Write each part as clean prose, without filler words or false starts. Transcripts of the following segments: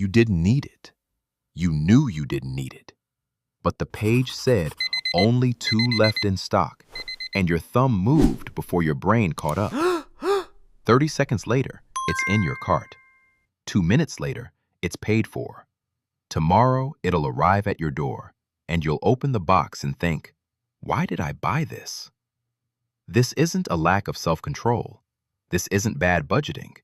You didn't need it. You knew you didn't need it. But the page said only 2 left in stock, and your thumb moved before your brain caught up. 30 seconds later, it's in your cart. 2 minutes later, it's paid for. Tomorrow, it'll arrive at your door, and you'll open the box and think, why did I buy this? This isn't a lack of self-control. This isn't bad budgeting.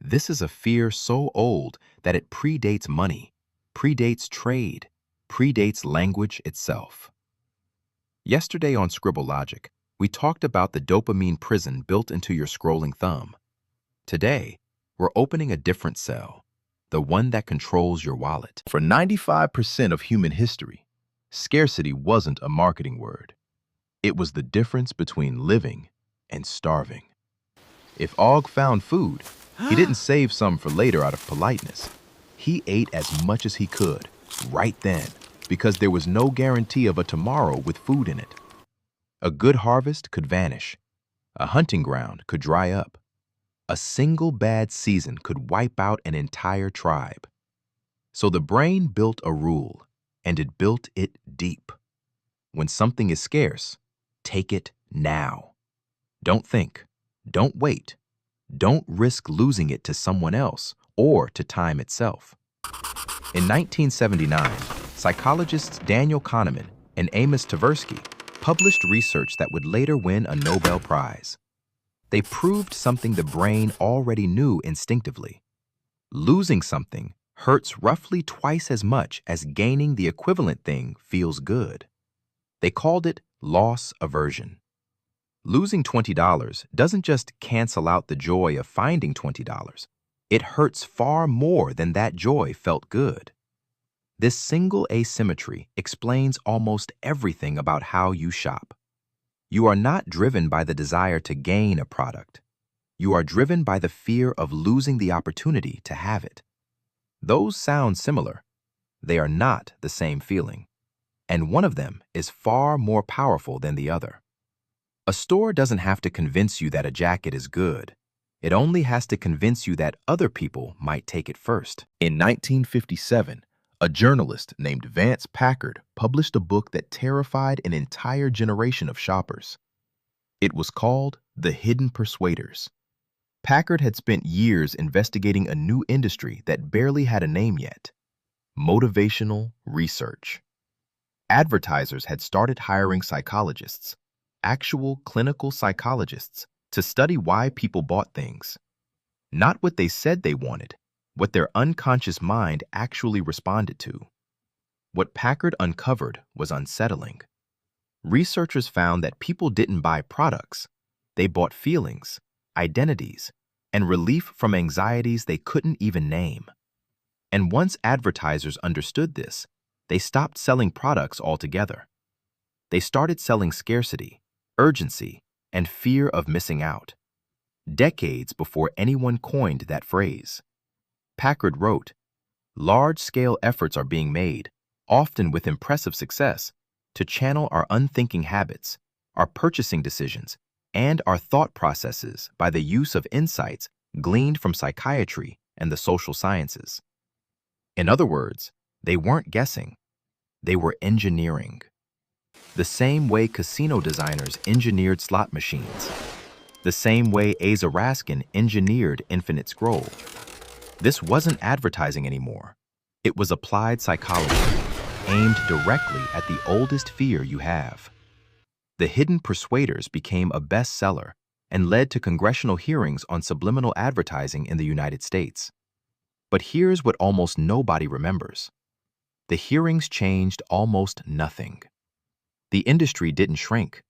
This is a fear so old that it predates money, predates trade, predates language itself. Yesterday on Scribble Logic, we talked about the dopamine prison built into your scrolling thumb. Today, we're opening a different cell, the one that controls your wallet. For 95% of human history, scarcity wasn't a marketing word. It was the difference between living and starving. If Og found food, he didn't save some for later out of politeness. He ate as much as he could, right then, because there was no guarantee of a tomorrow with food in it. A good harvest could vanish. A hunting ground could dry up. A single bad season could wipe out an entire tribe. So the brain built a rule, and it built it deep. When something is scarce, take it now. Don't think. Don't wait. Don't risk losing it to someone else or to time itself. In 1979, psychologists Daniel Kahneman and Amos Tversky published research that would later win a Nobel Prize. They proved something the brain already knew instinctively. Losing something hurts roughly twice as much as gaining the equivalent thing feels good. They called it loss aversion. Losing $20 doesn't just cancel out the joy of finding $20. It hurts far more than that joy felt good. This single asymmetry explains almost everything about how you shop. You are not driven by the desire to gain a product. You are driven by the fear of losing the opportunity to have it. Those sound similar. They are not the same feeling. And one of them is far more powerful than the other. A store doesn't have to convince you that a jacket is good. It only has to convince you that other people might take it first. In 1957, a journalist named Vance Packard published a book that terrified an entire generation of shoppers. It was called The Hidden Persuaders. Packard had spent years investigating a new industry that barely had a name yet: motivational research. Advertisers had started hiring psychologists, actual clinical psychologists, to study why people bought things. Not what they said they wanted, what their unconscious mind actually responded to. What Packard uncovered was unsettling. Researchers found that people didn't buy products. They bought feelings, identities, and relief from anxieties they couldn't even name. And once advertisers understood this, they stopped selling products altogether. They started selling scarcity, urgency, and fear of missing out. Decades before anyone coined that phrase. Packard wrote, "Large-scale efforts are being made, often with impressive success, to channel our unthinking habits, our purchasing decisions, and our thought processes by the use of insights gleaned from psychiatry and the social sciences." In other words, they weren't guessing. They were engineering. The same way casino designers engineered slot machines. The same way Asa Raskin engineered Infinite Scroll. This wasn't advertising anymore. It was applied psychology, aimed directly at the oldest fear you have. The Hidden Persuaders became a bestseller and led to congressional hearings on subliminal advertising in the United States. But here's what almost nobody remembers. The hearings changed almost nothing. The industry didn't shrink.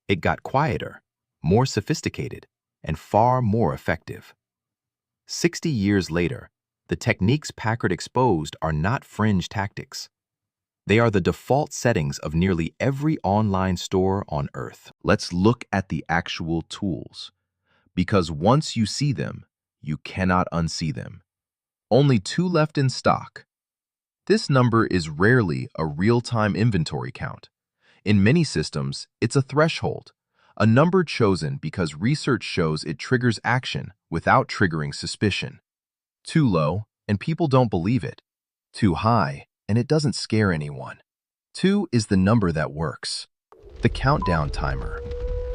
It got quieter, more sophisticated, and far more effective. 60 years later, the techniques Packard exposed are not fringe tactics. They are the default settings of nearly every online store on Earth. Let's look at the actual tools, because once you see them, you cannot unsee them. Only 2 left in stock. This number is rarely a real-time inventory count. In many systems, it's a threshold, a number chosen because research shows it triggers action without triggering suspicion. Too low, and people don't believe it. Too high, and it doesn't scare anyone. 2 is the number that works. The countdown timer.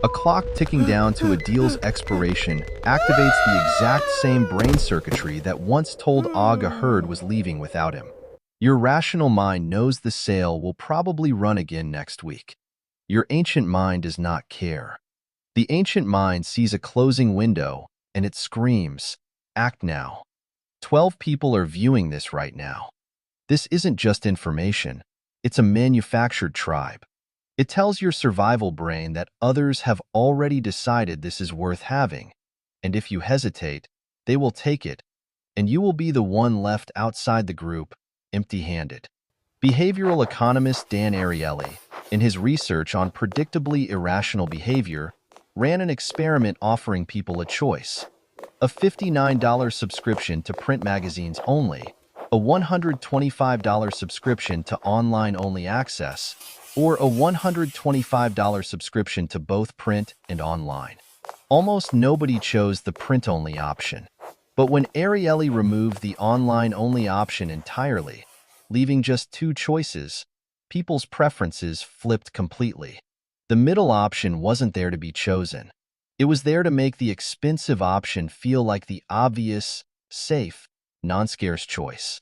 A clock ticking down to a deal's expiration activates the exact same brain circuitry that once told Og a herd was leaving without him. Your rational mind knows the sale will probably run again next week. Your ancient mind does not care. The ancient mind sees a closing window, and it screams, "Act now." 12 people are viewing this right now. This isn't just information. It's a manufactured tribe. It tells your survival brain that others have already decided this is worth having, and if you hesitate, they will take it, and you will be the one left outside the group, empty-handed. Behavioral economist Dan Ariely, in his research on predictably irrational behavior, ran an experiment offering people a choice: a $59 subscription to print magazines only, a $125 subscription to online-only access, or a $125 subscription to both print and online. Almost nobody chose the print-only option. But when Ariely removed the online-only option entirely, leaving just 2 choices, people's preferences flipped completely. The middle option wasn't there to be chosen. It was there to make the expensive option feel like the obvious, safe, non-scarce choice.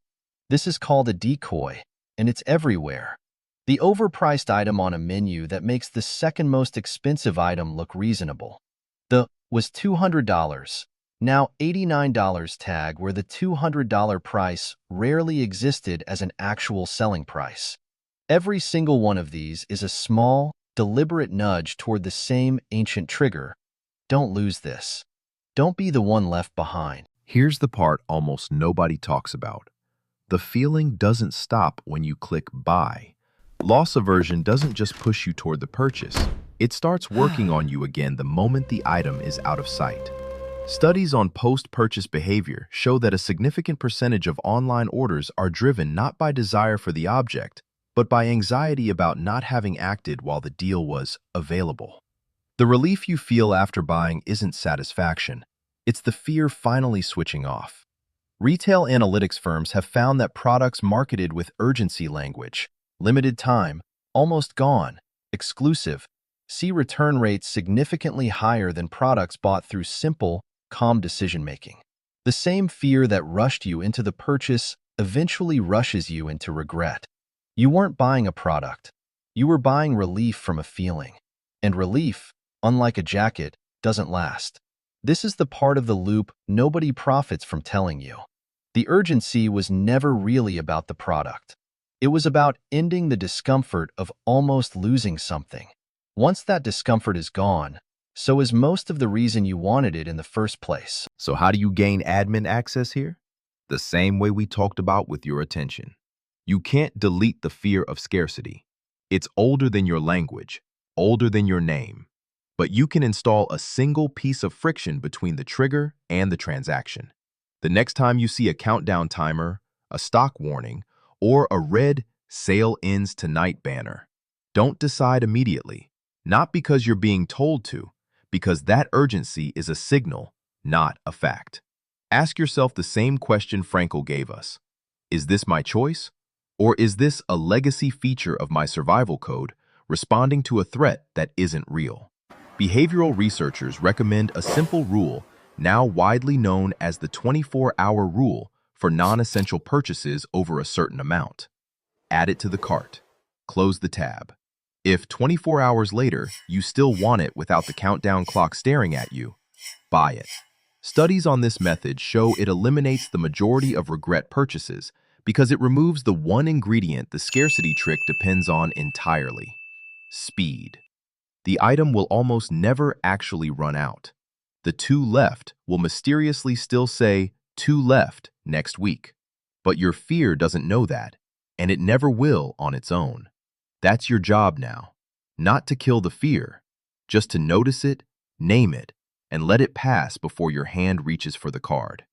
This is called a decoy, and it's everywhere. The overpriced item on a menu that makes the second most expensive item look reasonable. The was $200, now $89 tag where the $200 price rarely existed as an actual selling price. Every single one of these is a small, deliberate nudge toward the same ancient trigger. Don't lose this. Don't be the one left behind. Here's the part almost nobody talks about. The feeling doesn't stop when you click buy. Loss aversion doesn't just push you toward the purchase. It starts working on you again the moment the item is out of sight. Studies on post-purchase behavior show that a significant percentage of online orders are driven not by desire for the object, but by anxiety about not having acted while the deal was available. The relief you feel after buying isn't satisfaction. It's the fear finally switching off. Retail analytics firms have found that products marketed with urgency language, limited time, almost gone, exclusive, see return rates significantly higher than products bought through simple, calm decision-making. The same fear that rushed you into the purchase eventually rushes you into regret. You weren't buying a product. You were buying relief from a feeling. And relief, unlike a jacket, doesn't last. This is the part of the loop nobody profits from telling you. The urgency was never really about the product. It was about ending the discomfort of almost losing something. Once that discomfort is gone, so is most of the reason you wanted it in the first place. So how do you gain admin access here? The same way we talked about with your attention. You can't delete the fear of scarcity. It's older than your language, older than your name. But you can install a single piece of friction between the trigger and the transaction. The next time you see a countdown timer, a stock warning, or a red "Sale ends tonight" banner, don't decide immediately. Not because you're being told to, because that urgency is a signal, not a fact. Ask yourself the same question Frankel gave us. Is this my choice? Or is this a legacy feature of my survival code responding to a threat that isn't real? Behavioral researchers recommend a simple rule now widely known as the 24-hour rule for non-essential purchases over a certain amount. Add it to the cart. Close the tab. If 24 hours later you still want it without the countdown clock staring at you, buy it. Studies on this method show it eliminates the majority of regret purchases because it removes the one ingredient the scarcity trick depends on entirely: speed. The item will almost never actually run out. The 2 left will mysteriously still say 2 left next week. But your fear doesn't know that, and it never will on its own. That's your job now. Not to kill the fear, just to notice it, name it, and let it pass before your hand reaches for the card.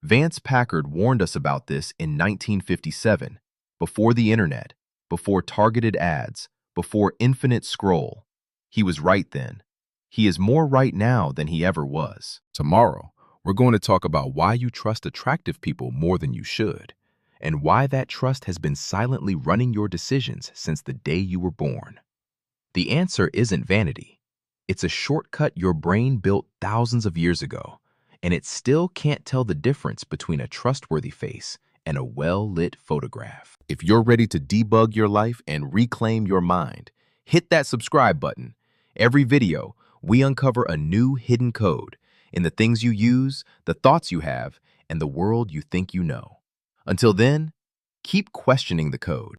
Vance Packard warned us about this in 1957, before the internet, before targeted ads, before infinite scroll. He was right then. He is more right now than he ever was. Tomorrow, We're going to talk about why you trust attractive people more than you should, and why that trust has been silently running your decisions since the day you were born. The answer isn't vanity. It's a shortcut your brain built thousands of years ago, and it still can't tell the difference between a trustworthy face and a well-lit photograph. If you're ready to debug your life and reclaim your mind, hit that subscribe button. Every video, we uncover a new hidden code in the things you use, the thoughts you have, and the world you think you know. Until then, keep questioning the code.